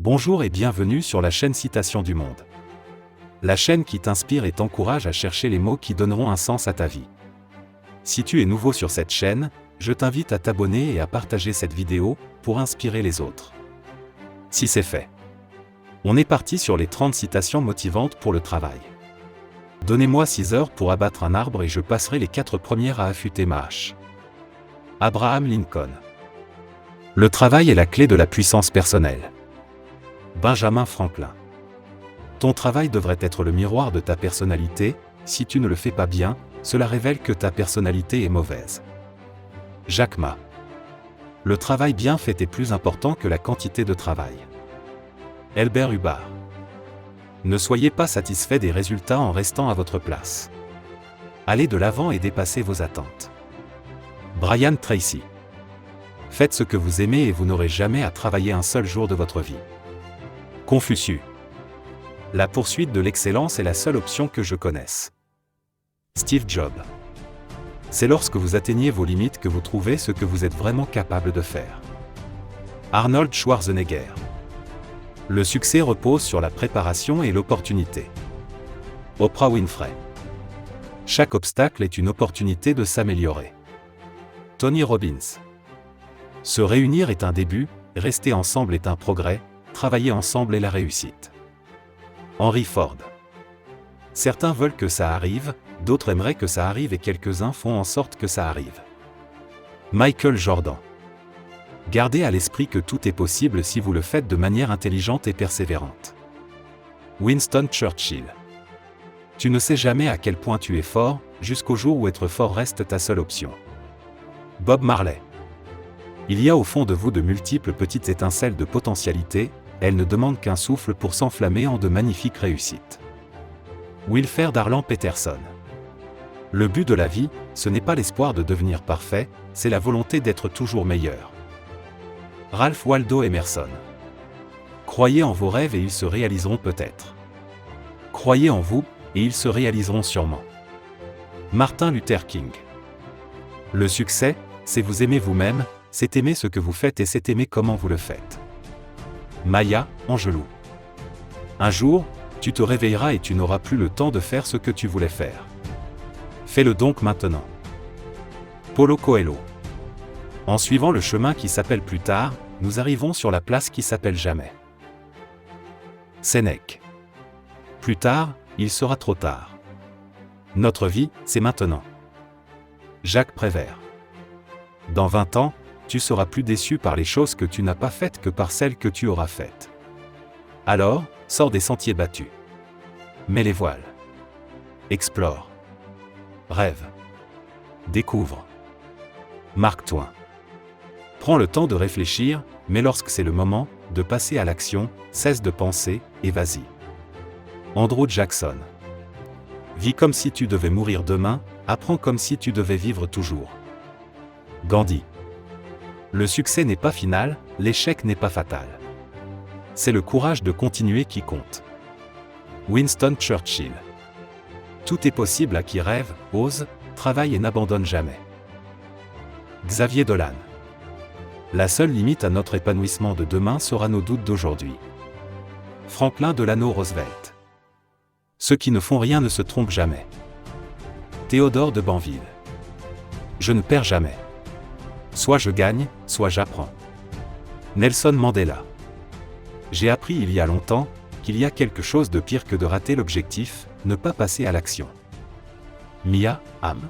Bonjour et bienvenue sur la chaîne Citation du Monde. La chaîne qui t'inspire et t'encourage à chercher les mots qui donneront un sens à ta vie. Si tu es nouveau sur cette chaîne, je t'invite à t'abonner et à partager cette vidéo pour inspirer les autres. Si c'est fait, on est parti sur les 30 citations motivantes pour le travail. Donnez-moi 6 heures pour abattre un arbre et je passerai les 4 premières à affûter ma hache. Abraham Lincoln. Le travail est la clé de la puissance personnelle. Benjamin Franklin. Ton travail devrait être le miroir de ta personnalité. Si tu ne le fais pas bien, cela révèle que ta personnalité est mauvaise. Jack Ma. Le travail bien fait est plus important que la quantité de travail. Albert Hubbard. Ne soyez pas satisfait des résultats en restant à votre place. Allez de l'avant et dépassez vos attentes. Brian Tracy. Faites ce que vous aimez et vous n'aurez jamais à travailler un seul jour de votre vie. Confucius. La poursuite de l'excellence est la seule option que je connaisse. Steve Jobs. C'est lorsque vous atteignez vos limites que vous trouvez ce que vous êtes vraiment capable de faire. Arnold Schwarzenegger. Le succès repose sur la préparation et l'opportunité. Oprah Winfrey. Chaque obstacle est une opportunité de s'améliorer. Tony Robbins. Se réunir est un début, rester ensemble est un progrès, travailler ensemble est la réussite. Henry Ford. Certains veulent que ça arrive, d'autres aimeraient que ça arrive et quelques-uns font en sorte que ça arrive. Michael Jordan. Gardez à l'esprit que tout est possible si vous le faites de manière intelligente et persévérante. Winston Churchill. Tu ne sais jamais à quel point tu es fort, jusqu'au jour où être fort reste ta seule option. Bob Marley. Il y a au fond de vous de multiples petites étincelles de potentialité, elles ne demandent qu'un souffle pour s'enflammer en de magnifiques réussites. Wilfred Darlan Peterson. Le but de la vie, ce n'est pas l'espoir de devenir parfait, c'est la volonté d'être toujours meilleur. Ralph Waldo Emerson. Croyez en vos rêves et ils se réaliseront peut-être. Croyez en vous, et ils se réaliseront sûrement. Martin Luther King. Le succès, c'est vous aimer vous-même, c'est aimer ce que vous faites et c'est aimer comment vous le faites. Maya Angelou. Un jour, tu te réveilleras et tu n'auras plus le temps de faire ce que tu voulais faire. Fais-le donc maintenant. Paulo Coelho. En suivant le chemin qui s'appelle plus tard, nous arrivons sur la place qui s'appelle jamais. Sénèque. Plus tard, il sera trop tard. Notre vie, c'est maintenant. Jacques Prévert. Dans 20 ans, tu seras plus déçu par les choses que tu n'as pas faites que par celles que tu auras faites. Alors, sors des sentiers battus. Mets les voiles. Explore. Rêve. Découvre. Mark Twain. Prends le temps de réfléchir, mais lorsque c'est le moment, de passer à l'action, cesse de penser, et vas-y. Andrew Jackson. Vis comme si tu devais mourir demain, apprends comme si tu devais vivre toujours. Gandhi. Le succès n'est pas final, l'échec n'est pas fatal. C'est le courage de continuer qui compte. Winston Churchill. Tout est possible à qui rêve, ose, travaille et n'abandonne jamais. Xavier Dolan. La seule limite à notre épanouissement de demain sera nos doutes d'aujourd'hui. Franklin Delano Roosevelt. Ceux qui ne font rien ne se trompent jamais. Théodore de Banville. Je ne perds jamais. Soit je gagne, soit j'apprends. Nelson Mandela. J'ai appris il y a longtemps qu'il y a quelque chose de pire que de rater l'objectif, ne pas passer à l'action. Mia Hamm.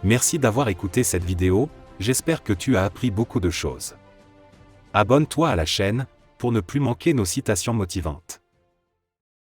Merci d'avoir écouté cette vidéo, j'espère que tu as appris beaucoup de choses. Abonne-toi à la chaîne pour ne plus manquer nos citations motivantes.